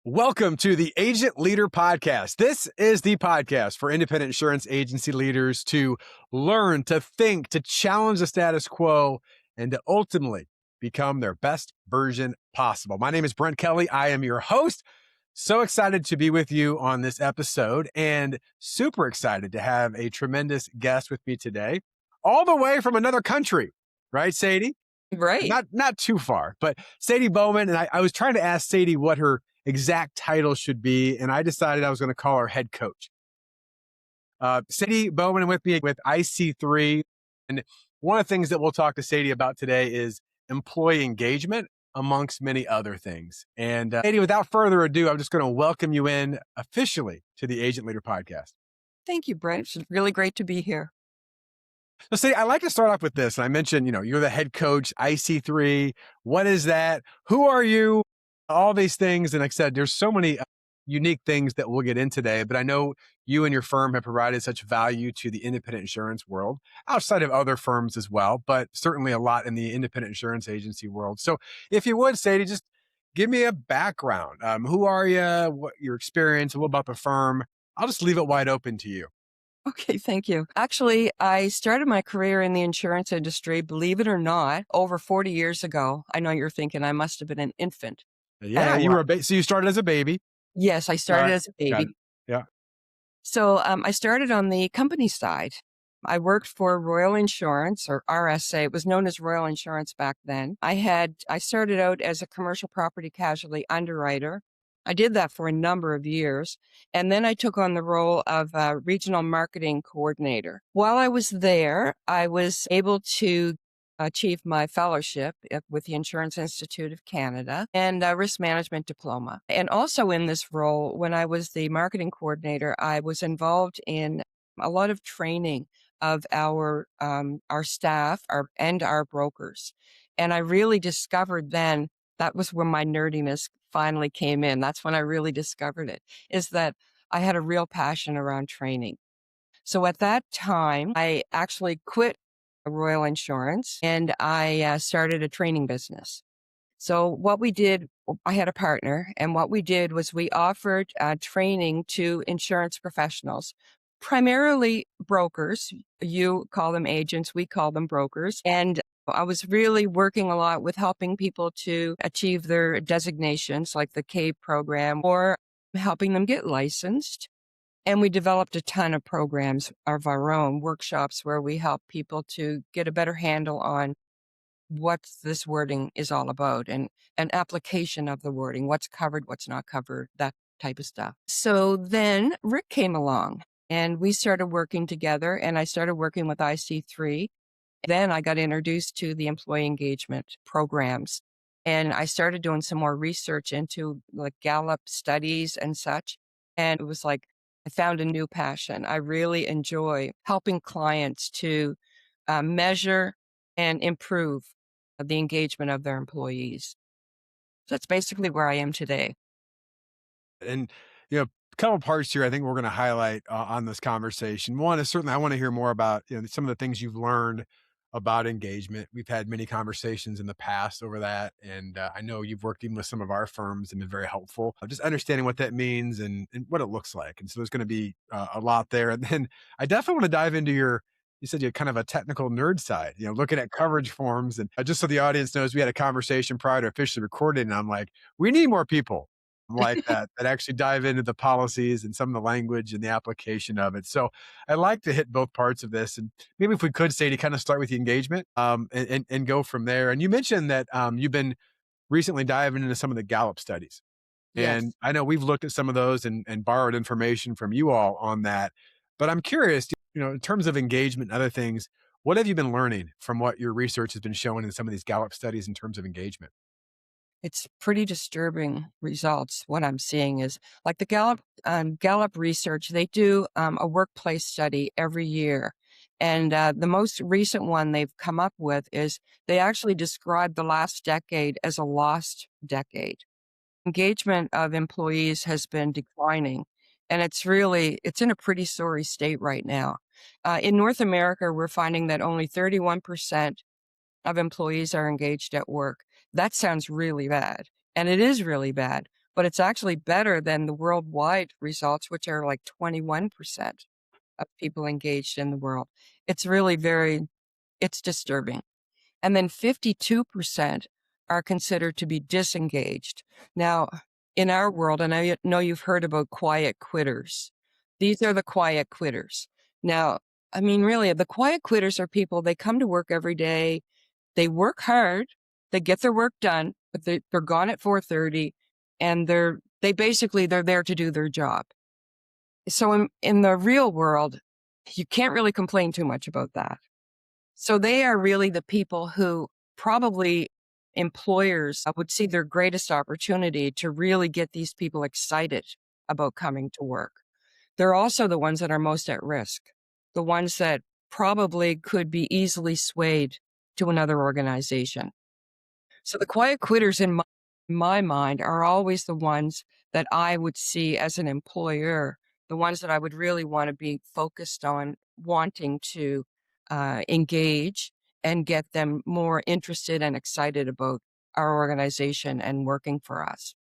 Welcome to the Agent Leader Podcast. This is the podcast for independent insurance agency leaders to learn, to think, to challenge the status quo, and to ultimately become their best version possible. My name is Brent Kelly. I am your host. So excited to be with you on this episode and super excited to have a tremendous guest with me today, all the way from another country, right, Sadie? Right. Not too far, but Sadie Bauman. And I was trying to ask Sadie what her exact title should be, and I decided I was going to call her head coach. Sadie Bauman with me with IC3. And one of the things that we'll talk to Sadie about today is employee engagement, amongst many other things. And Sadie, without further ado, I'm just going to welcome you in officially to the Agent Leader Podcast. Thank you, Brent. It's really great to be here. So Sadie, I like to start off with this. And I mentioned, you're the head coach, IC3. What is that? Who are you? All these things. And like I said, there's so many unique things that we'll get in today, but I know you and your firm have provided such value to the independent insurance world, outside of other firms as well, but certainly a lot in the independent insurance agency world. So if you would, Sadie, just give me a background. Who are you? What your experience, a little about the firm. I'll just leave it wide open to you. Okay, thank you. Actually, I started my career in the insurance industry, believe it or not, over 40 years ago. I know you're thinking I must have been an infant. Yeah, you were so you started as a baby. Yes, I started as a baby. Yeah. So I started on the company side. I worked for Royal Insurance, or RSA. It was known as Royal Insurance back then. I started out as a commercial property casualty underwriter. I did that for a number of years. And then I took on the role of regional marketing coordinator. While I was there, I was able to achieve my fellowship with the Insurance Institute of Canada and a risk management diploma. And also in this role, when I was the marketing coordinator, I was involved in a lot of training of our staff and our brokers. And I really discovered then, that was when my nerdiness finally came in. That's when I really discovered it, is that I had a real passion around training. So at that time, I actually quit Royal Insurance and I started a training business. So what we did, I had a partner, and what we did was we offered training to insurance professionals, primarily brokers. You call them agents, we call them brokers. And I was really working a lot with helping people to achieve their designations, like the CAPE program, or helping them get licensed. And we developed a ton of programs of our own, workshops where we help people to get a better handle on what this wording is all about and an application of the wording, what's covered, what's not covered, that type of stuff. So then Rick came along and we started working together, and I started working with IC3. Then I got introduced to the employee engagement programs, and I started doing some more research into like Gallup studies and such. And it was like, I found a new passion. I really enjoy helping clients to measure and improve the engagement of their employees. So that's basically where I am today. And, a couple parts here I think we're going to highlight on this conversation. One is certainly I want to hear more about, some of the things you've learned about engagement. We've had many conversations in the past over that. And I know you've worked even with some of our firms and been very helpful. Just understanding what that means and what it looks like. And so there's going to be a lot there. And then I definitely want to dive into you said you had kind of a technical nerd side, looking at coverage forms. And just so the audience knows, we had a conversation prior to officially recording. And I'm like, we need more people like that actually dive into the policies and some of the language and the application of it. So I like to hit both parts of this. And maybe if we could say to kind of start with the engagement and go from there. And you mentioned that you've been recently diving into some of the Gallup studies. Yes. And I know we've looked at some of those and borrowed information from you all on that. But I'm curious, in terms of engagement and other things, what have you been learning from what your research has been showing in some of these Gallup studies in terms of engagement? It's pretty disturbing results. What I'm seeing is like the Gallup research, they do a workplace study every year. And the most recent one they've come up with is they actually describe the last decade as a lost decade. Engagement of employees has been declining, and it's in a pretty sorry state right now. In North America, we're finding that only 31% of employees are engaged at work. That sounds really bad, and it is really bad. but it's actually better than the worldwide results, which are like 21% of people engaged in the world. It's really it's disturbing. And then 52% are considered to be disengaged. Now, in our world, and I know you've heard about quiet quitters. These are the quiet quitters. Now, I mean, really, the quiet quitters are people, they come to work every day, they work hard, they get their work done, but they're gone at 4:30, and they're there to do their job. So in the real world, you can't really complain too much about that. So they are really the people who probably employers would see their greatest opportunity to really get these people excited about coming to work. They're also the ones that are most at risk, the ones that probably could be easily swayed to another organization. So the quiet quitters in my mind are always the ones that I would see as an employer, the ones that I would really want to be focused on wanting to engage and get them more interested and excited about our organization and working for us.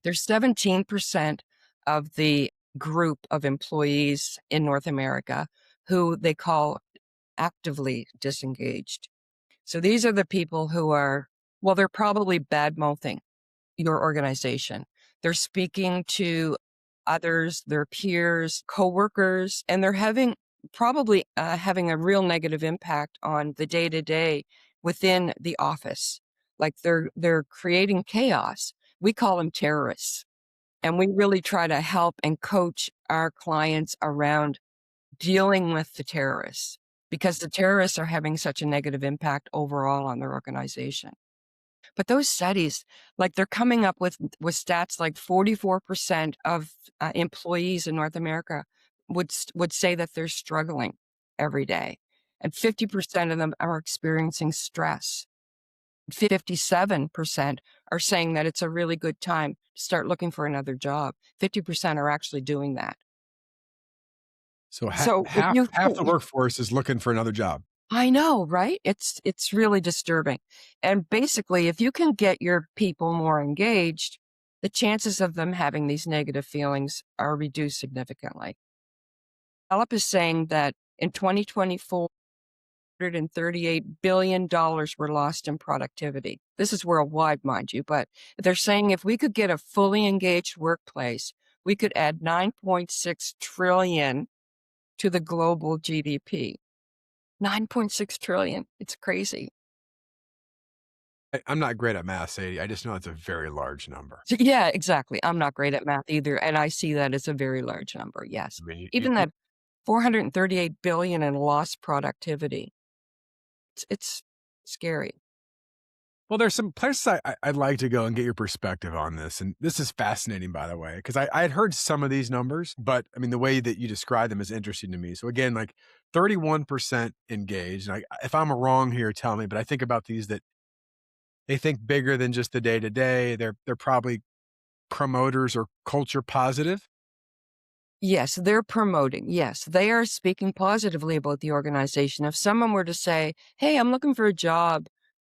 There's 17% of the group of employees in North America who they call actively disengaged. So these are the people who are, well, they're probably bad mouthing your organization. They're speaking to others, their peers, coworkers, and they're probably having a real negative impact on the day to day within the office. Like they're creating chaos. We call them terrorists. And we really try to help and coach our clients around dealing with the terrorists because the terrorists are having such a negative impact overall on their organization. But those studies, like they're coming up with stats like 44% of employees in North America would say that they're struggling every day, and 50% of them are experiencing stress. 57% are saying that it's a really good time to start looking for another job. 50% are actually doing that. So So if half you half the workforce is looking for another job. I know, right? It's really disturbing. And basically, if you can get your people more engaged, the chances of them having these negative feelings are reduced significantly. Gallup is saying that in 2024, $138 billion were lost in productivity. This is worldwide, mind you, but they're saying if we could get a fully engaged workplace, we could add 9.6 trillion to the global GDP. 9.6 trillion. It's crazy. I'm not great at math, Sadie. I just know it's a very large number. Yeah, exactly. I'm not great at math either, and I see that as a very large number, yes. I mean, Even that 438 billion in lost productivity. It's scary. well, there's some places I'd like to go and get your perspective on this, and this is fascinating, by the way, because I had heard some of these numbers, but I mean, the way that you describe them is interesting to me. So again, like 31% engaged. And if I'm wrong here, tell me. But I think about these that they think bigger than just the day to day. They're probably promoters or culture positive. Yes, they're promoting. Yes, they are speaking positively about the organization. If someone were to say, "Hey, I'm looking for a job,"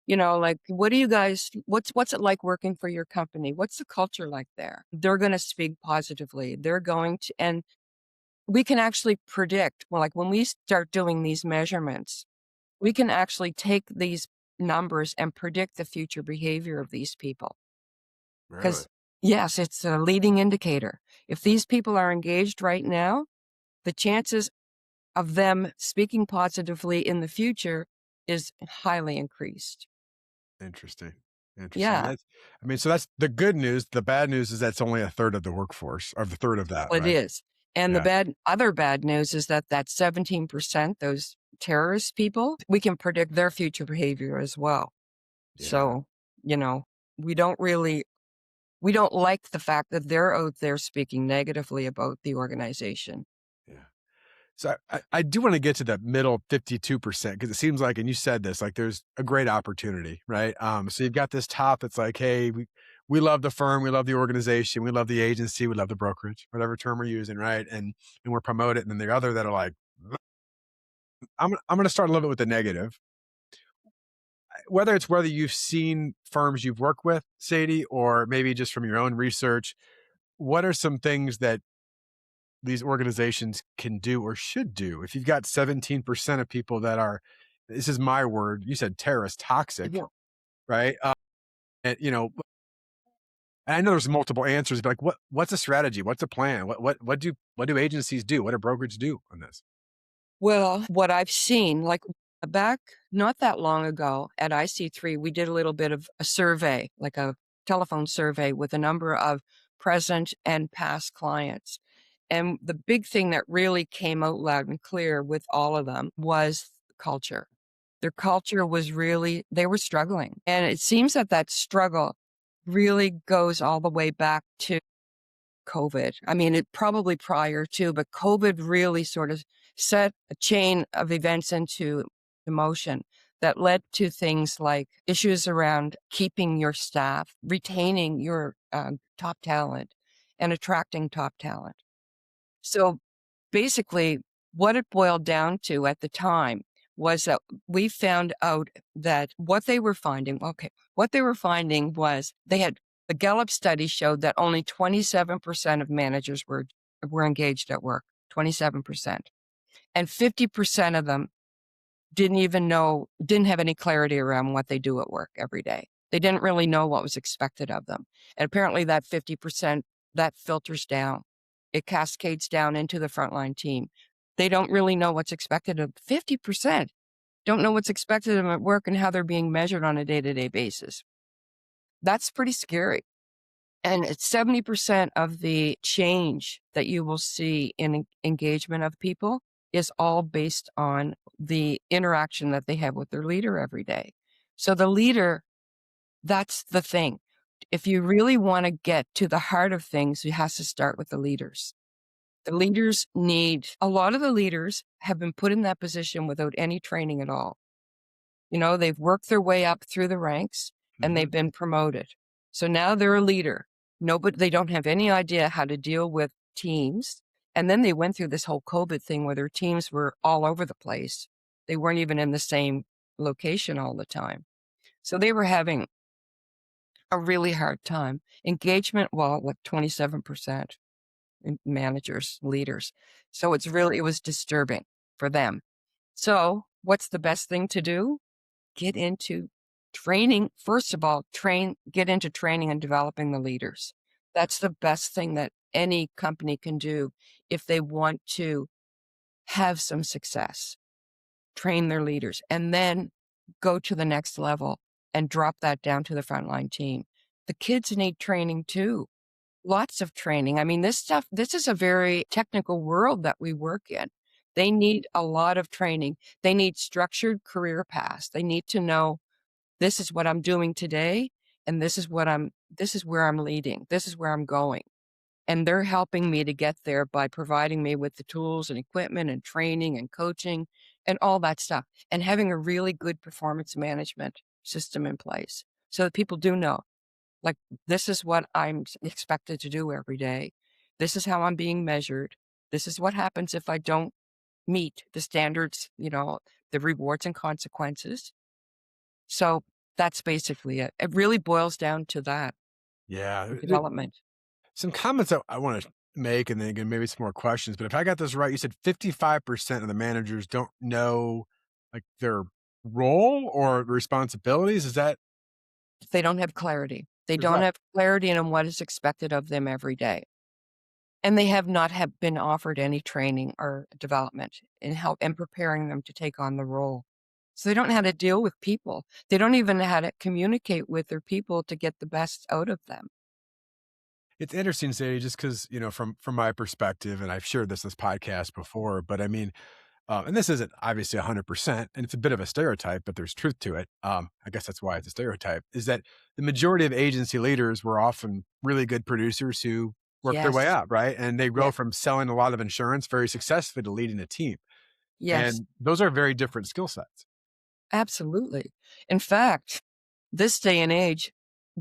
like, "What do you guys what's it like working for your company? What's the culture like there?" They're gonna speak positively. They're going to and we can actually predict, well, like when we start doing these measurements, we can actually take these numbers and predict the future behavior of these people. Really Because, yes, it's a leading indicator. If these people are engaged right now, the chances of them speaking positively in the future is highly increased. interesting. Interesting. Yeah, That's, I mean, so that's the good news. The bad news is that's only a third of the workforce, or the third of that, well, it right? is. And the Yeah. other bad news is that 17%, those terrorist people, we can predict their future behavior as well. Yeah. So, you know, we don't really we don't like the fact that they're out there speaking negatively about the organization. Yeah. So I do want to get to the middle 52% because it seems like, and you said this, like there's a great opportunity, right? So you've got this top that's like, hey, we love the firm, we love the organization, we love the agency, we love the brokerage, whatever term we're using, right? And we're promoted. And then the other that are like, I'm gonna start a little bit with the negative. whether you've seen firms you've worked with, Sadie, or maybe just from your own research, what are some things that these organizations can do or should do? If you've got 17% of people that are, this is my word, you said terrorist toxic, Yeah. right? And, and I know there's multiple answers, but like, what's a strategy? What's a plan? What do agencies do? What do brokerage do on this? Well, what I've seen, like back not that long ago at IC3, we did a little bit of a survey, like a telephone survey with a number of present and past clients. And the big thing that really came out loud and clear with all of them was culture. Their culture was really, they were struggling. And it seems that that struggle really goes all the way back to COVID. I mean, it probably prior to, but COVID really sort of set a chain of events into motion that led to things like issues around keeping your staff, retaining your top talent, and attracting top talent. So basically, what it boiled down to at the time was that we found out that what they were finding was the Gallup study showed that only 27% of managers were engaged at work, 27%. And 50% of them didn't have any clarity around what they do at work every day. They didn't really know what was expected of them. And apparently that 50%, that filters down. It cascades down into the frontline team. They don't really know what's expected of 50%. Don't know what's expected of them at work and how they're being measured on a day-to-day basis. That's pretty scary. And it's 70% of the change that you will see in engagement of people is all based on the interaction that they have with their leader every day. So the leader, that's the thing. If you really want to get to the heart of things, you have to start with the leaders. A lot of the leaders have been put in that position without any training at all. They've worked their way up through the ranks and Mhm. they've been promoted. So now they're a leader. They don't have any idea how to deal with teams. And then they went through this whole COVID thing where their teams were all over the place. They weren't even in the same location all the time. So they were having a really hard time. Engagement, well, like 27% in managers, leaders. So it was disturbing for them. So what's the best thing to do? Get into training. First of all, get into training and developing the leaders. That's the best thing that any company can do if they want to have some success. Train their leaders and then go to the next level and drop that down to the frontline team. The kids need training too. Lots of training. I mean, this is a very technical world that we work in. They need a lot of training. They need structured career paths. They need to know this is what I'm doing today, and this is where I'm leading. This is where I'm going. And they're helping me to get there by providing me with the tools and equipment and training and coaching and all that stuff, and having a really good performance management system in place so that people do know, like, this is what I'm expected to do every day. This is how I'm being measured. This is what happens if I don't meet the standards, the rewards and consequences. So that's basically it. It really boils down to that Yeah. development. Some comments that I want to make, and then again, maybe some more questions. But if I got this right, you said 55% of the managers don't know like their role or responsibilities. Is that They don't have clarity. They don't right? have clarity in what is expected of them every day. And they have not have been offered any training or development in preparing them to take on the role. So they don't know how to deal with people. They don't even know how to communicate with their people to get the best out of them. It's interesting, Sadie, just because from my perspective, and I've shared this podcast before, but I mean, and this isn't obviously 100%, and it's a bit of a stereotype, but there's truth to it. I guess that's why it's a stereotype, is that the majority of agency leaders were often really good producers who worked their way Yes. up, right? And they Yeah. go from selling a lot of insurance very successfully to leading a team. Yes. And those are very different skill sets. Absolutely. In fact, this day and age,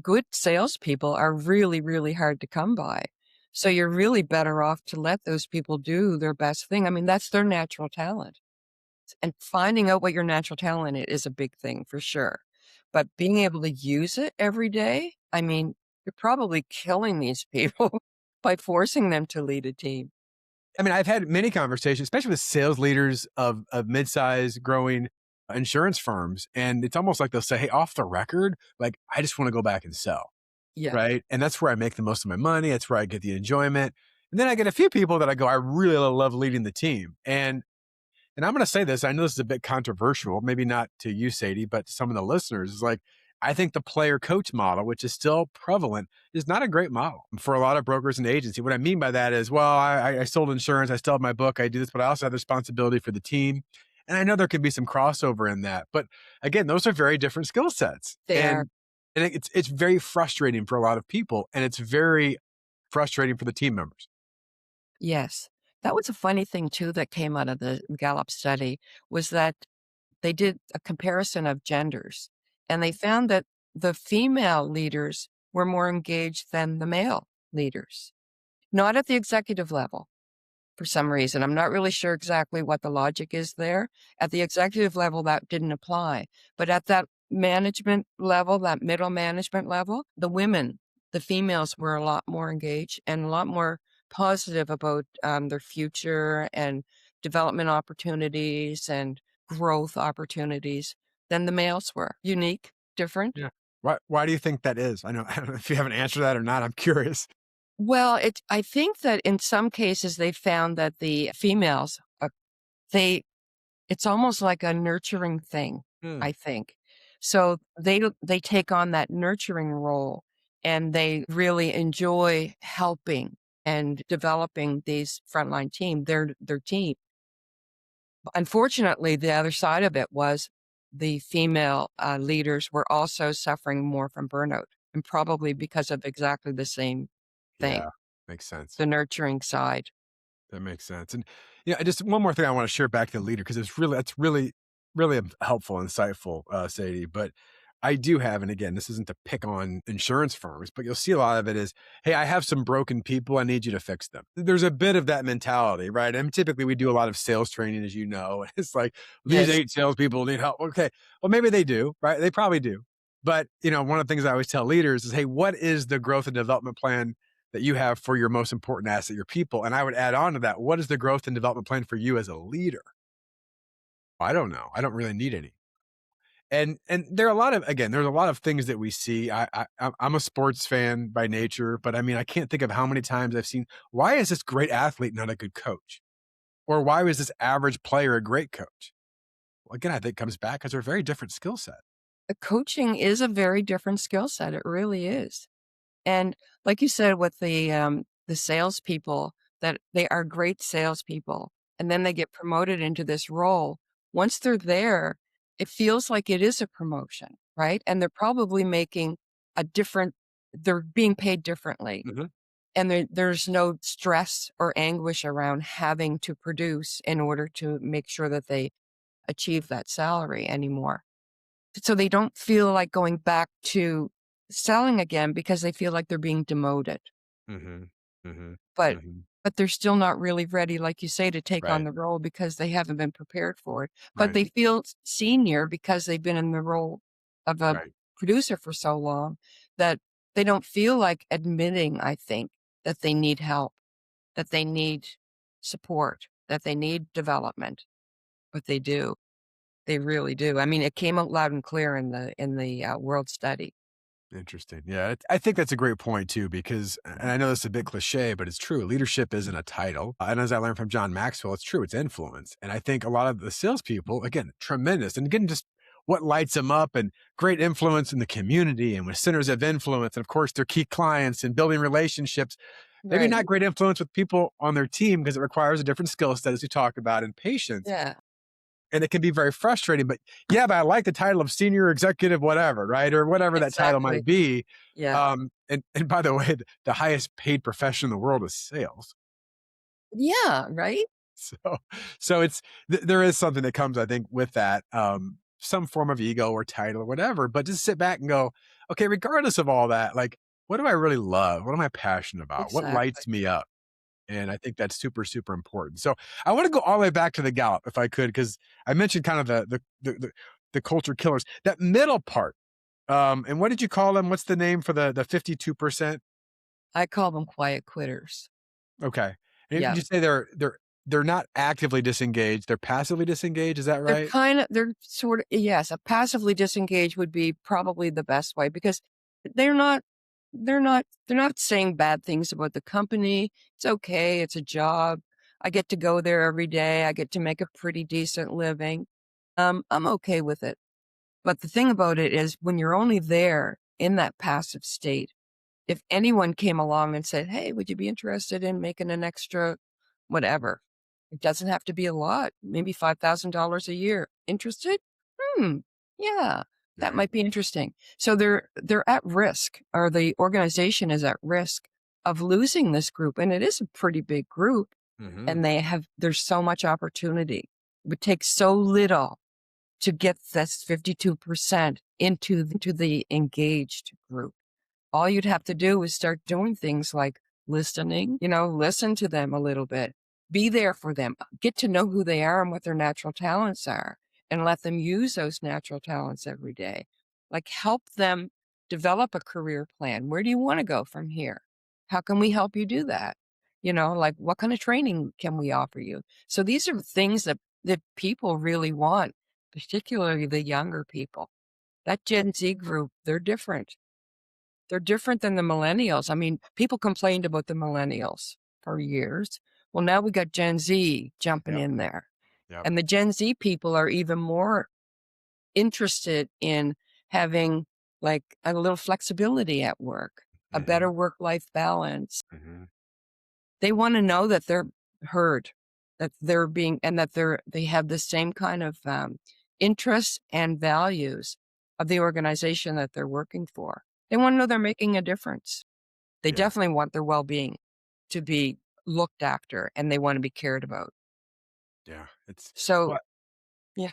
good salespeople are really, really hard to come by. So you're really better off to let those people do their best thing. I mean, that's their natural talent. And finding out what your natural talent is a big thing for sure. but being able to use it every day, I mean, you're probably killing these people by forcing them to lead a team. I mean, I've had many conversations, especially with sales leaders of mid-sized growing insurance firms, and it's almost like they'll say, "Hey, off the record, like, I just wanna go back and sell." Yeah, Right? And that's where I make the most of my money, that's where I get the enjoyment, and then I get a few people that I go, "I really love leading the team," and I'm gonna say this, I know this is a bit controversial, maybe not to you, Sadie, but to some of the listeners, is like, I think the player coach model, which is still prevalent, is not a great model for a lot of brokers and agency. What I mean by that is, well, I sold insurance, I still have my book, I do this, but I also have responsibility for the team. And I know there can be some crossover in that. But again, those are very different skill sets. they are. And it's very frustrating for a lot of people. And it's very frustrating for the team members. Yes. That was a funny thing too that came out of the Gallup study was that they did a comparison of genders, and they found that the female leaders were more engaged than the male leaders, not at the executive level for some reason. I'm not really sure exactly what the logic is there. At the executive level, that didn't apply. But at that management level, that middle management level, the women, the females were a lot more engaged and a lot more positive about their future and development opportunities and growth opportunities than the males were. Unique, different. Yeah. Why do you think that is? I don't know if you have an answer to that or not. I'm curious. Well, I think that in some cases they found that the females, they it's almost like a nurturing thing, Hmm. I think. So they take on that nurturing role, and they really enjoy helping and developing these frontline team, their team. Unfortunately, the other side of it was the female, leaders were also suffering more from burnout, and probably because of exactly the same thing, Yeah. Makes sense. the nurturing side. That makes sense. And yeah, just one more thing I want to share back to the leader because that's really helpful, insightful, Sadie. But I do have, and again, this isn't to pick on insurance firms, but you'll see a lot of it is, hey, I have some broken people, I need you to fix them. There's a bit of that mentality, right? And typically we do a lot of sales training, as you know. It's like these Yes, 8 salespeople need help. Okay, well maybe they do, right? They probably do. But one of the things I always tell leaders is, hey, what is the growth and development plan that you have for your most important asset, your people? And I would add on to that, what is the growth and development plan for you as a leader? I don't know. I don't really need any. And there are a lot of again, there's a lot of things that we see. I'm a sports fan by nature, but I mean, I can't think of how many times I've seen why is this great athlete not a good coach? Or why was this average player a great coach? Well, again, I think it comes back because they're a very different skill set. coaching is a very different skill set, it really is. And like you said with the salespeople, that they are great salespeople, and then they get promoted into this role. Once they're there, it feels like it is a promotion, right? And they're probably making a different they're being paid differently. Mhm. And there's no stress or anguish around having to produce in order to make sure that they achieve that salary anymore. So they don't feel like going back to selling again because they feel like they're being demoted. Mhm. Mhm. But Mhm. but they're still not really ready, like you say, to take on Right. the role because they haven't been prepared for it. But Right. they feel senior because they've been in the role of a Right. producer for so long that they don't feel like admitting, I think, that they need help, that they need support, that they need development. But they do. They really do. I mean, it came out loud and clear in the world study. Interesting. Yeah, I think that's a great point too, because, and I know this is a bit cliche, but it's true. Leadership isn't a title, and as I learned from John Maxwell, it's true. It's influence, and I think a lot of the salespeople, again, tremendous, and again, just what lights them up, and great influence in the community, and with centers of influence, and of course, their key clients, and building relationships. Maybe Right. not great influence with people on their team because it requires a different skill set, as we talked about, and patience Yeah, and it can be very frustrating. But yeah, but I like the title of senior executive, whatever, right? Or whatever that title exactly. might be. Yeah. And by the way, the highest paid profession in the world is sales. Yeah, right? So, so there is something that comes, I think, with that, some form of ego or title or whatever. But just sit back and go, okay, regardless of all that, like, what do I really love? What am I passionate about? What Exactly. lights me up? And I think that's super, super important. So I want to go all the way back to the Gallup if I could, because I mentioned kind of the culture killers. That middle part. And what did you call them? What's the name for the 52%? I call them quiet quitters. Okay. And Yeah. did you say they're not actively disengaged, they're passively disengaged, is that right? They're sort of, yes, a passively disengaged would be probably the best way because they're not they're not saying bad things about the company. It's okay, it's a job. I get to go there every day. I get to make a pretty decent living. I'm okay with it. But the thing about it is when you're only there in that passive state, if anyone came along and said, "Hey, would you be interested in making an extra whatever?" It doesn't have to be a lot, maybe $5,000 a year. Interested? Hmm. Yeah, that Right. might be interesting. So they're at risk, or the organization is at risk of losing this group, and it is a pretty big group, Mhm. and there's so much opportunity. It would take so little to get this 52% into the engaged group. All you'd have to do is start doing things like listening, listen to them a little bit, be there for them, get to know who they are and what their natural talents are, and let them use those natural talents every day. Like help them develop a career plan. Where do you want to go from here? How can we help you do that? Like what kind of training can we offer you? So these are things that people really want, particularly the younger people. That Gen Z group, they're different. They're different than the millennials. I mean, people complained about the millennials for years. Well, now we got Gen Z jumping Yep, in there. yep. And the Gen Z people are even more interested in having like a little flexibility at work, a better Mhm, work-life balance. mhm. They want to know that they're heard, that they're being, and that they have the same kind of interests and values of the organization that they're working for. They want to know they're making a difference. They Yeah, definitely want their well-being to be looked after, and they wanna be cared about. yeah, it's So well, yeah,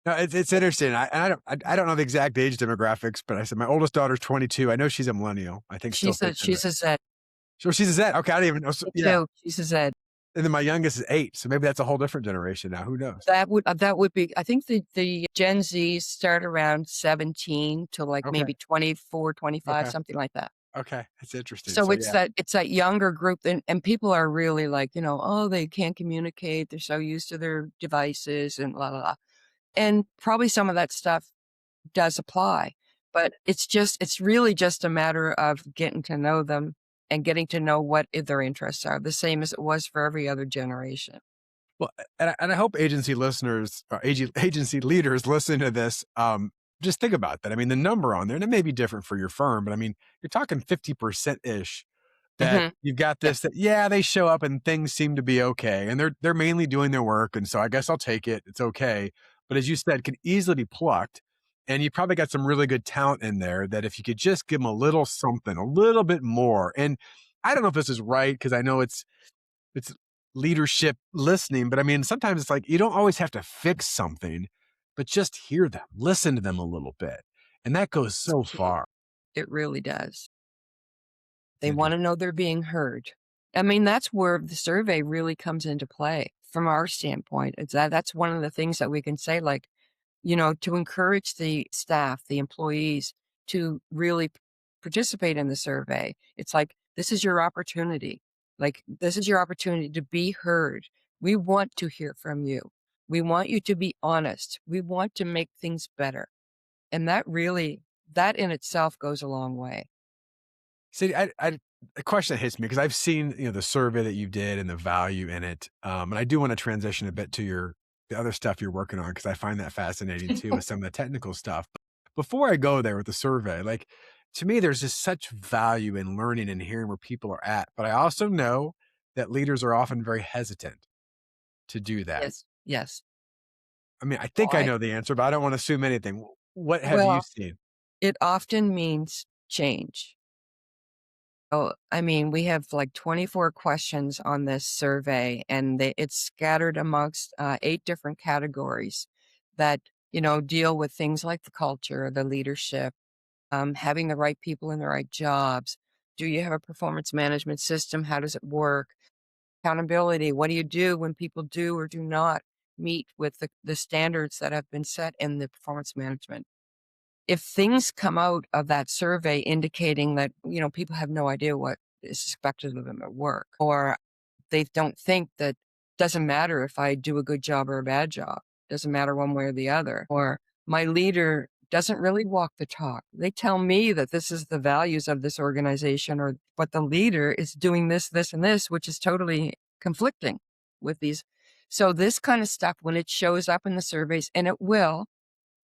no, it's interesting. I don't know the exact age demographics, but I said my oldest daughter's 22. I know she's a millennial. I think still thinking that. she's a Z. So she's a Z. Okay, I didn't even know. So Me yeah, too, she's a Z. and then my youngest is 8, so maybe that's a whole different generation now. Who knows? That would be, I think the Gen Zs start around 17 to, like, Okay, maybe 24, 25, okay, something like that. okay. That's interesting. So So yeah, it's that younger group, and people are really like, "Oh, they can't communicate, they're so used to their devices and la, la, la." And probably some of that stuff does apply, but it's really just a matter of getting to know them and getting to know what their interests are, the same as it was for every other generation. well, and I hope agency listeners, or agency leaders listen to this. Just think about that. I mean, the number on there, and it may be different for your firm, but I mean, you're talking 50% ish that Mhm. you've got Yeah, this that yeah, they show up and things seem to be okay. And they're mainly doing their work. And so I guess I'll take it. It's okay. But as you said, can easily be plucked. And you probably got some really good talent in there that if you could just give them a little something, a little bit more. And I don't know if this is right because I know it's leadership listening, but I mean, sometimes it's like you don't always have to fix something, but just hear them, listen to them a little bit. And that goes it's so key. far. It really does. It's They wanna interesting. know they're being heard. I mean, that's where the survey really comes into play from our standpoint. That's one of the things that we can say, like, to encourage the staff, the employees to really participate in the survey. It's like, this is your opportunity. Like, this is your opportunity to be heard. We want to hear from you. We want you to be honest. We want to make things better. And that in itself goes a long way. See, I a question that hits me because I've seen the survey that you did and the value in it, and I do want to transition a bit to the other stuff you're working on because I find that fascinating too with some of the technical stuff. But before I go there with the survey, like to me, there's just such value in learning and hearing where people are at. But I also know that leaders are often very hesitant to do that. Yes. Yes. I mean, I think I Why? know the answer, but I don't want to assume anything. What have you Well, seen? it often means change. Oh, I mean, we have like 24 questions on this survey, and it's scattered amongst 8 different categories that, deal with things like the culture, the leadership, having the right people in the right jobs. Do you have a performance management system? How does it work? Accountability. What do you do when people do or do not meet with the standards that have been set in the performance management? if things come out of that survey indicating that, people have no idea what is expected of them at work, or they don't think that doesn't matter if I do a good job or a bad job, doesn't matter one way or the other, or my leader doesn't really walk the talk. They tell me that this is the values of this organization, or but the leader is doing this, this, and this, which is totally conflicting with these. So this kind of stuff, when it shows up in the surveys, and it will,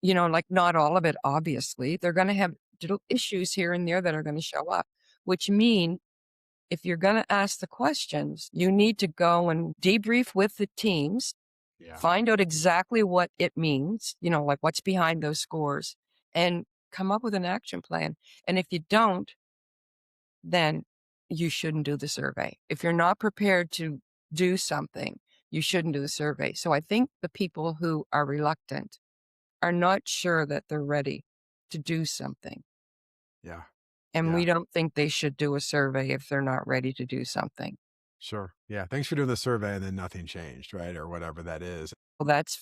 like not all of it, obviously, they're going to have little issues here and there that are going to show up, which mean if you're going to ask the questions, you need to go and debrief with the teams, Yeah. find out exactly what it means, like what's behind those scores, and come up with an action plan. And if you don't, then you shouldn't do the survey. If you're not prepared to do something, you shouldn't do the survey. So I think the people who are reluctant are not sure that they're ready to do something. Yeah. And Yeah. we don't think they should do a survey if they're not ready to do something. Sure. Yeah. Thanks for doing the survey, and then nothing changed, right? Or whatever that is. Well, that's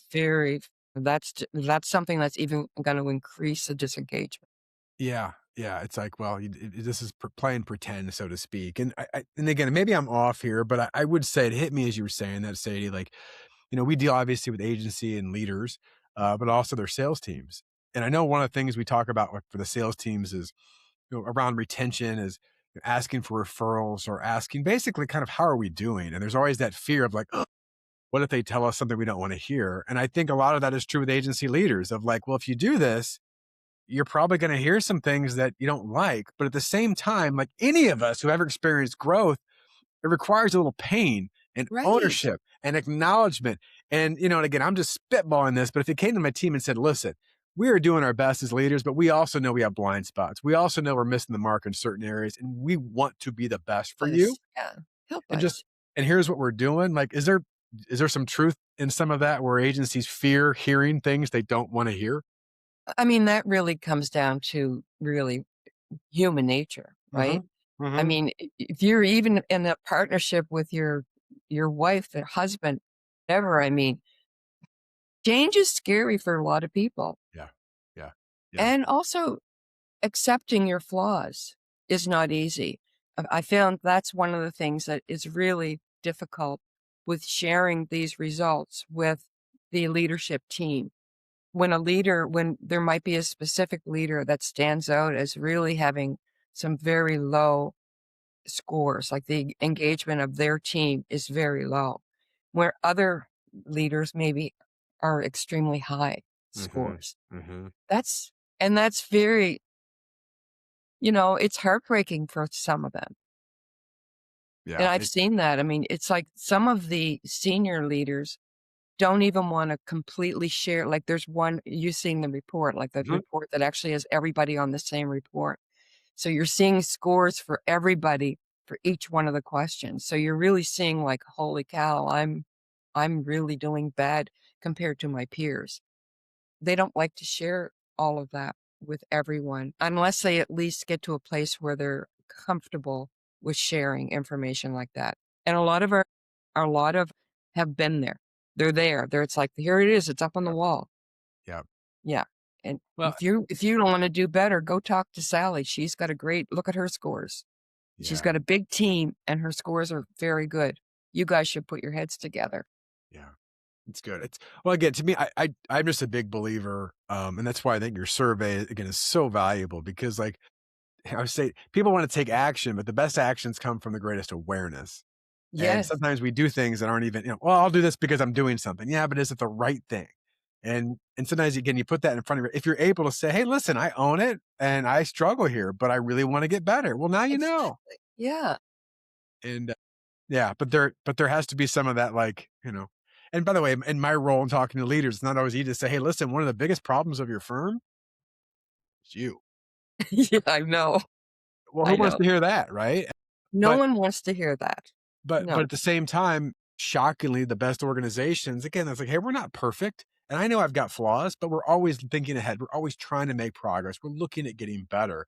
something that's even going to increase the disengagement. Yeah. Yeah. It's like, well, this is playing pretend, so to speak. And and again, maybe I'm off here, but I would say it hit me as you were saying that, Sadie. Like, we deal obviously with agency and leaders, but also their sales teams. And I know one of the things we talk about, like, for the sales teams is, around retention, is asking for referrals, or asking basically kind of how are we doing. And there's always that fear of like, what if they tell us something we don't want to hear? And I think a lot of that is true with agency leaders of like, well, if you do this, you're probably going to hear some things that you don't like. But at the same time, like any of us who ever experienced growth, it requires a little pain and Right. ownership and acknowledgement. And again, I'm just spitballing this, but if it came to my team and said, listen, we are doing our best as leaders, but we also know we have blind spots. We also know we're missing the mark in certain areas, and we want to be the best for you. Us. Yeah. Help And just, us. and here's what we're doing. Like, is there some truth in some of that where agencies fear hearing things they don't want to hear? I mean, that really comes down to really human nature, right? Mhm. I Mhm. mean, if you're even in a partnership with your wife, their husband, whatever, I mean, change is scary for a lot of people. Yeah. Yeah. Yeah. And also accepting your flaws is not easy. I found that's one of the things that is really difficult with sharing these results with the leadership team. When there might be a specific leader that stands out as really having some very low scores, like the engagement of their team is very low, where other leaders maybe are extremely high Mhm. scores. Mhm. That's and that's very, it's heartbreaking for some of them. And Yeah. I've seen that. I mean, it's like some of the senior leaders don't even wanna completely share, like, there's one you've seen the report, like, the Mhm. report that actually has everybody on the same report. So you're seeing scores for everybody for each one of the questions. So you're really seeing like, "Holy cow, I'm really doing bad compared to my peers." They don't like to share all of that with everyone unless they at least get to a place where they're comfortable with sharing information like that. And a lot of have been there. They're there. It's like, "Here it is. It's up on the Yep. wall." Yep. Yeah. And Well, if you don't wanna do better, go talk to Sally. She's got a great look at her scores. She's yeah. got a big team and her scores are very good. You guys should put your heads together. Yeah. It's good. It's well, again, to me, I'm just a big believer, and that's why I think your survey again is so valuable because, like, I would say people want to take action, but the best actions come from the greatest awareness. And Yes, sometimes we do things that aren't even, well, I'll do this because I'm doing something. Yeah, but is it the right thing? And sometimes again, you put that in front of you. If you're able to say, hey, listen, I own it and I struggle here, but I really want to get better. Well, now you know. exactly. Yeah. And yeah, but there has to be some of that, like. And by the way, in my role in talking to leaders, it's not always easy to say, hey, listen, one of the biggest problems of your firm is you. Yeah, I know. Well, who I wants know. to hear that, right? No But one wants to hear that. but No. at the same time, shockingly, the best organizations, again, it's like, hey, we're not perfect. And I know I've got flaws, but we're always thinking ahead. We're always trying to make progress. We're looking at getting better.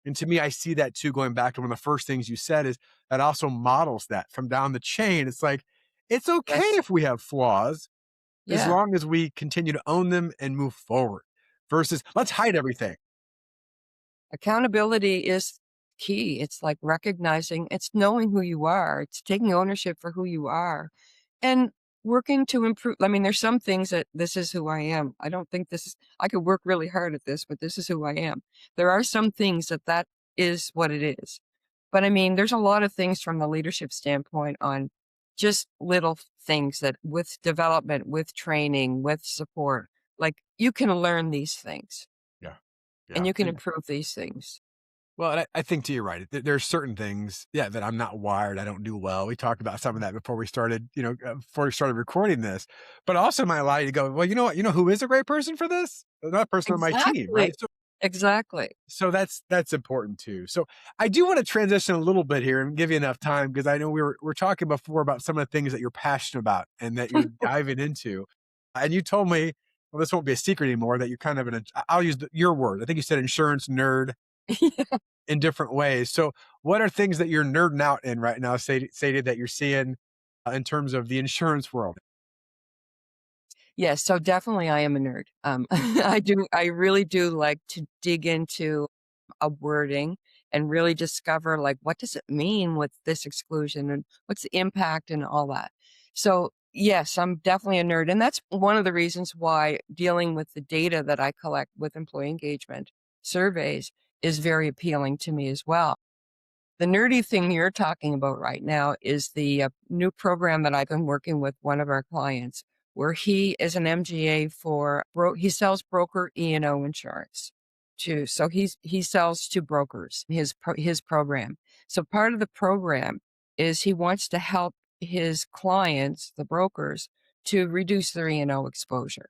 And to me, I see that too, going back to one of the first things you said is that also models that from down the chain. It's like, it's okay Yes. if we have flaws as Yeah. long as we continue to own them and move forward versus let's hide everything. Accountability is key. It's like recognizing, it's knowing who you are, it's taking ownership for who you are, and working to improve. I mean, there's some things that this is who I am. I don't think this is, I could work really hard at this, but this is who I am. There are some things that is what it is. But I mean, there's a lot of things from the leadership standpoint on just little things that with development, with training, with support, like you can learn these things Yeah. and Yeah. you can improve these things. Well, and I think too, you're right. There's certain things, yeah, that I'm not wired. I don't do well. We talked about some of that before we started, before we started recording this. But also, might allow you to go, well, you know what? You know who is a great person for this? Another person on my team, right? Exactly. Exactly. So that's important too. So I do want to transition a little bit here and give you enough time because I know we're talking before about some of the things that you're passionate about and that you're diving into. And you told me, well, this won't be a secret anymore, that you're kind of I'll use your word. I think you said insurance nerd in different ways. So what are things that you're nerding out in right now, Sadie, that you're seeing in terms of the insurance world? Yes, so definitely I am a nerd. I really do like to dig into a wording and really discover like what does it mean with this exclusion and what's the impact and all that. So yes, I'm definitely a nerd. And that's one of the reasons why dealing with the data that I collect with employee engagement surveys is very appealing to me as well. The nerdy thing you're talking about right now is the new program that I've been working with one of our clients, where he is an MGA for he sells broker E&O insurance too. So he sells to brokers his program. So part of the program is he wants to help his clients, the brokers, to reduce their E&O exposure.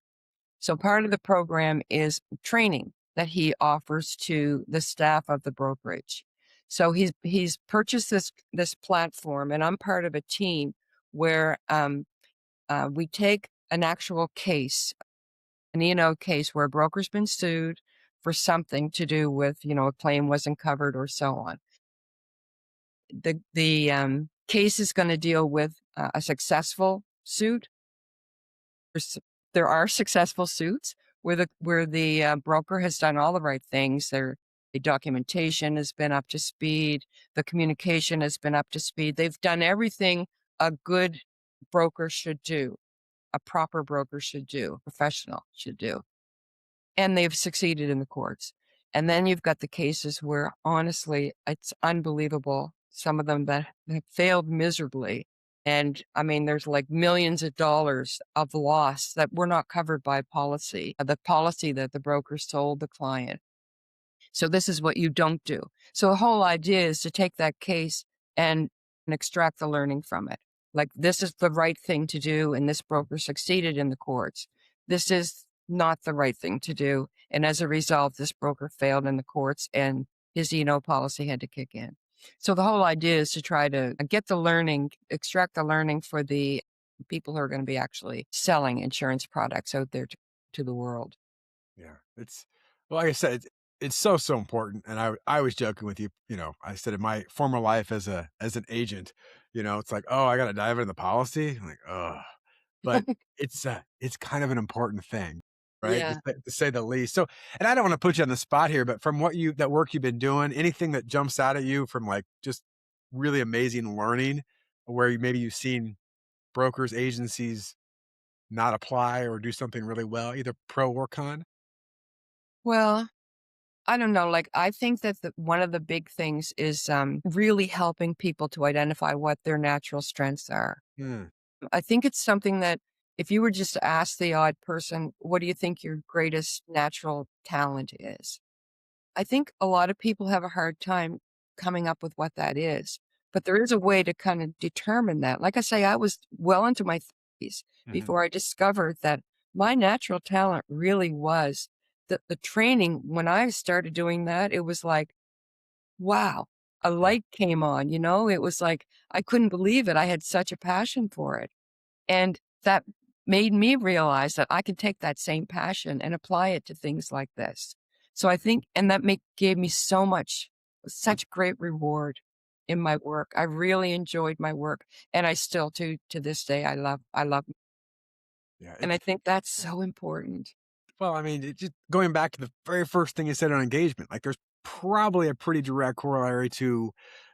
So part of the program is training that he offers to the staff of the brokerage. So he's purchased this platform, and I'm part of a team where we take an actual case, an E&O case where a broker's been sued for something to do with, a claim wasn't covered or so on. The case is going to deal with a successful suit. There are successful suits where the broker has done all the right things. The documentation has been up to speed. The communication has been up to speed. They've done everything a good broker should do, a proper broker should do, a professional should do. And they've succeeded in the courts. And then you've got the cases where honestly, it's unbelievable. Some of them that have failed miserably. And I mean, there's like millions of dollars of loss that were not covered by policy, the policy that the broker sold the client. So this is what you don't do. So the whole idea is to take that case and extract the learning from it. Like this is the right thing to do, and this broker succeeded in the courts. This is not the right thing to do, and as a result, this broker failed in the courts, and his E&O policy had to kick in. So the whole idea is to try to get the learning, extract the learning for the people who are going to be actually selling insurance products out there to the world. Yeah, it's well, like I said, it's so important. And I was joking with you. I said in my former life as an agent, it's like, oh, I got to dive into the policy. I'm like, oh, but it's kind of an important thing, right? Yeah. To say the least. So, and I don't want to put you on the spot here, but from that work you've been doing, anything that jumps out at you from like just really amazing learning, where maybe you've seen brokers, agencies not apply or do something really well, either pro or con. Well, I don't know. Like, I think that one of the big things is really helping people to identify what their natural strengths are. Hmm. I think it's something that if you were just to ask the odd person, what do you think your greatest natural talent is? I think a lot of people have a hard time coming up with what that is, but there is a way to kind of determine that. Like I say, I was well into my 30s Mhm. before I discovered that my natural talent really was the training. When I started doing that, it was like, wow, a Yeah. light came on, it was like, I couldn't believe it. I had such a passion for it. And that made me realize that I could take that same passion and apply it to things like this. So I think, and that gave me such great reward in my work. I really enjoyed my work, and I still to this day, I love, Yeah. and I think that's so important. Well, I mean, just going back to the very first thing you said on engagement, like there's probably a pretty direct corollary to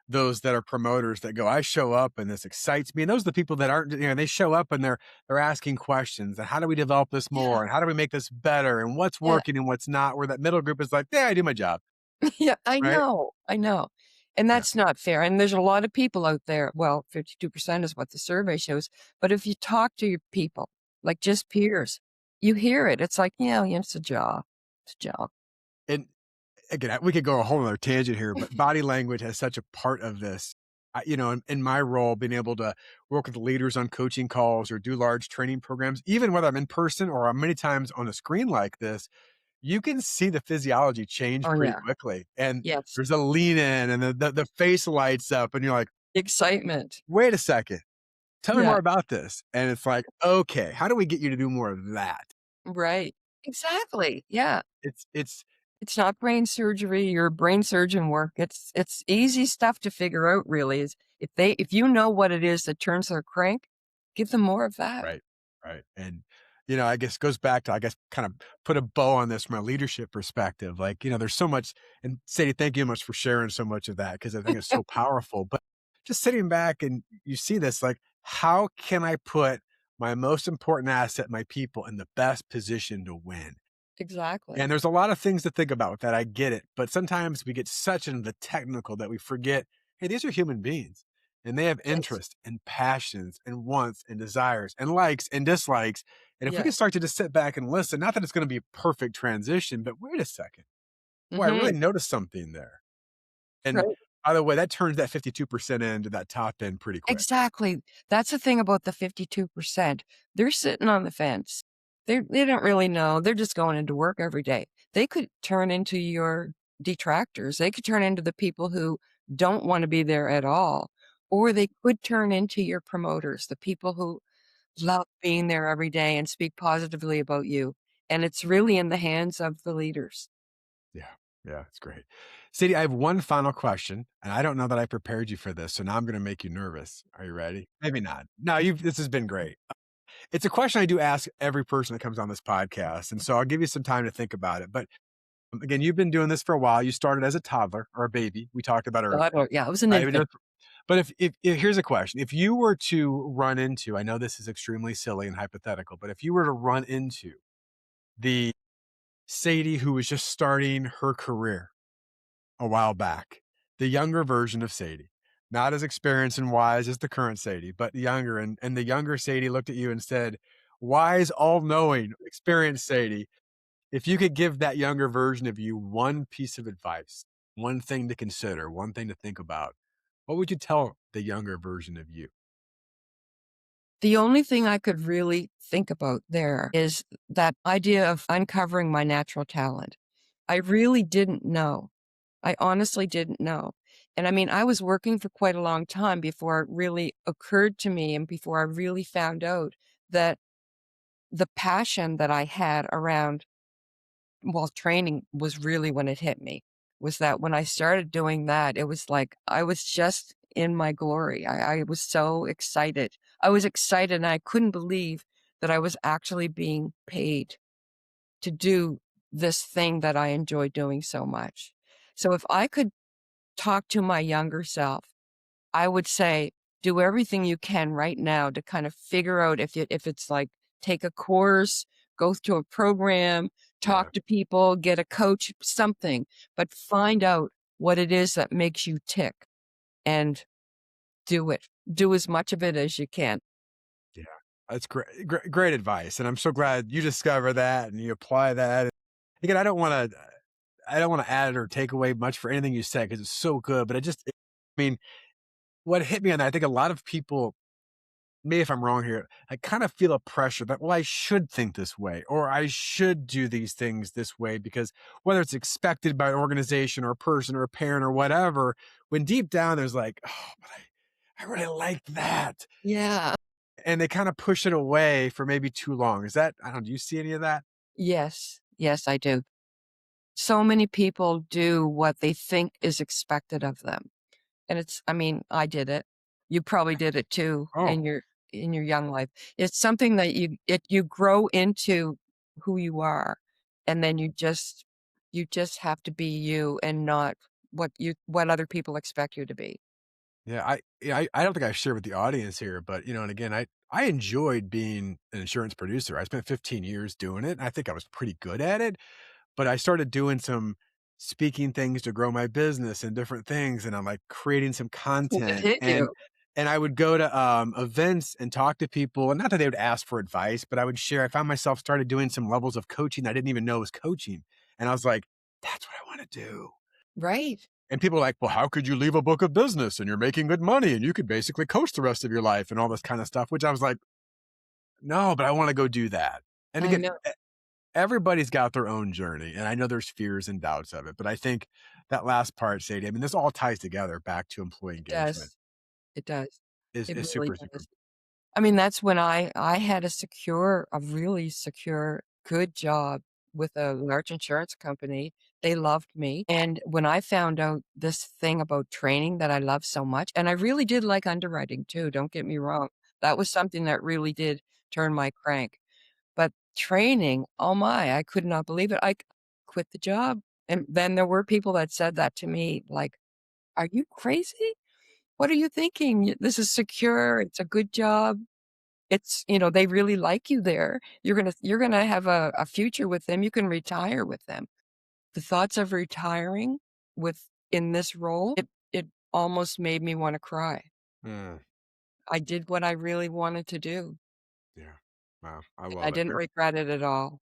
those that are promoters that go, I show up and this excites me. And those are the people that aren't, they show up and they're asking questions and how do we develop this Yeah. more? And how do we make this better? And what's Yeah. working and what's not? Where that middle group is like, yeah, I do my job. Yeah, I Right. know, I know. And Yeah. that's not fair. And there's a lot of people out there, well, 52% is what the survey shows. But if you talk to your people, like just peers, you hear it. It's like, yeah, it's a job. It's a job. And again, we could go a whole other tangent here, but body language has such a part of this. In my role, being able to work with leaders on coaching calls or do large training programs, even whether I'm in person or I'm many times on a screen like this, you can see the physiology change Oh, pretty yeah. quickly. And Yes. there's a lean in and the face lights up, and you're like, Excitement. wait a second, tell me Yeah. more about this. And it's like, okay, how do we get you to do more of that? Right. Exactly. Yeah. It's It's not brain surgery or brain surgeon work. It's easy stuff to figure out really is if you know what it is that turns their crank, give them more of that. right, right. And, I guess goes back to, kind of put a bow on this from a leadership perspective. Like, there's so much, and Sadie, thank you much for sharing so much of that because I think it's so powerful. But just sitting back and you see this, like, how can I put my most important asset, my people, in the best position to win? Exactly. And there's a lot of things to think about with that. I get it. But sometimes we get such into the technical that we forget, hey, these are human beings and they have Yes. interests and passions and wants and desires and likes and dislikes. And if we can Yes. start to just sit back and listen, not that it's going to be a perfect transition, but wait a second. Boy, I really Mhm. noticed something there. And Right. by the way, that turns that 52% into that top end pretty quick. Exactly. That's the thing about the 52%. They're sitting on the fence. They don't really know. They're just going into work every day. They could turn into your detractors. They could turn into the people who don't want to be there at all. Or they could turn into your promoters, the people who love being there every day and speak positively about you. And it's really in the hands of the leaders. Yeah. Yeah. It's great. Sadie, I have one final question, and I don't know that I prepared you for this. So now I'm going to make you nervous. Are you ready? Maybe not. No, this has been great. It's a question I do ask every person that comes on this podcast, and so I'll give you some time to think about it. But again, you've been doing this for a while. You started as a toddler or a baby. We talked about earlier. Yeah, I was an Right? infant. But if here's a question: if you were to run into, I know this is extremely silly and hypothetical, but if you were to run into the Sadie who was just starting her career a while back, the younger version of Sadie, not as experienced and wise as the current Sadie, but younger, and the younger Sadie looked at you and said, wise, all-knowing, experienced Sadie, if you could give that younger version of you one piece of advice, one thing to consider, one thing to think about, what would you tell the younger version of you? The only thing I could really think about there is that idea of uncovering my natural talent. I really didn't know. I honestly didn't know. And I mean, I was working for quite a long time before it really occurred to me and before I really found out that the passion that I had around, well, training was really when it hit me, was that when I started doing that, it was like I was just in my glory. I was so excited. I was excited and I couldn't believe that I was actually being paid to do this thing that I enjoy doing so much. So if I could talk to my younger self, I would say, do everything you can right now to kind of figure out if it's like take a course, go through a program, Yeah, talk to people, get a coach, something, but find out what it is that makes you tick and do it. Do as much of it as you can. yeah. That's great advice, and I'm so glad you discover that and you apply that. Again, I don't wanna add or take away much for anything you said because it's so good, but I mean, what hit me on that, I think a lot of people, maybe if I'm wrong here, I kind of feel a pressure that, well, I should think this way, or I should do these things this way because whether it's expected by an organization or a person or a parent or whatever, when deep down there's like, oh, but I really like that. Yeah. And they kind of push it away for maybe too long. I don't know, do you see any of that? Yes. Yes, I do. So many people do what they think is expected of them. And I mean, I did it. You probably did it too Oh, in your young life. It's something that you grow into who you are, and then You just have to be you and not what other people expect you to be. I don't think I shared with the audience here, but, and again, I enjoyed being an insurance producer. I spent 15 years doing it, and I think I was pretty good at it, but I started doing some speaking things to grow my business and different things, and I'm, like, creating some What content, did and you? I would go to, events and talk to people, and not that they would ask for advice, but I would share. I found myself started doing some levels of coaching I didn't even know was coaching, and I was like, "That's what I wanna do." Right. And people are like, "Well, how could you leave a book of business and you're making good money and you could basically coach the rest of your life," and all this kind of stuff, which I was like, "No, but I wanna go do that." And I again, know. everybody's got their own journey, and I know there's fears and doubts of it, but I think that last part, Sadie, I mean, this all ties together back to employee It engagement does. It does. is It really super, super. does. I mean, that's when I had a really secure, good job with a large insurance company. They loved me, and when I found out this thing about training that I love so much, and I really did like underwriting too, don't get me wrong. That was something that really did turn my crank. But training, oh my, I could not believe it. Quit the job. And then there were people that said that to me, like, "Are you crazy? What are you thinking? This is secure. It's a good job. They really like you there. You're gonna have a future with them. You can retire with them." The thoughts of retiring with in this role, it almost made me wanna cry. Mm, I did what I really wanted to do, yeah. Wow, I and I love it. didn't regret it at all.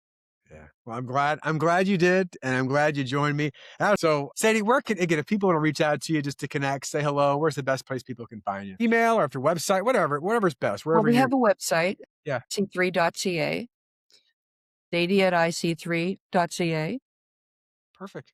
Yeah. Well, I'm glad you did, and I'm glad you joined me. So, Sadie, where can again, if people want to reach out to you just to connect, say hello, where's the best place people can find you? Email or if your website, whatever's best, Well, wherever we you're. have a website, Yeah. ic3.ca, Sadie at ic3.ca. Perfect.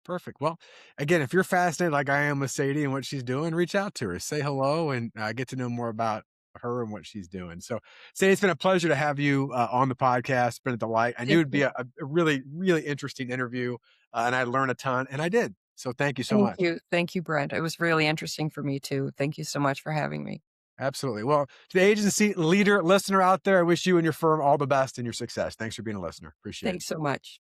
Perfect. Well, again, if you're fascinated like I am with Sadie and what she's doing, reach out to her, say hello, and get to know more about her and what she's doing. So, Sadie, it's been a pleasure to have you on the podcast. It's been a delight. I knew Thank it'd be you. a really, really interesting interview, and I learned a ton, and I did. So, thank you so Thank much. you. Thank you, Brent. It was really interesting for me too. Thank you so much for having me. Absolutely. Well, to the agency leader, listener out there, I wish you and your firm all the best in your success. Thanks for being a listener. Appreciate it. Thanks so much.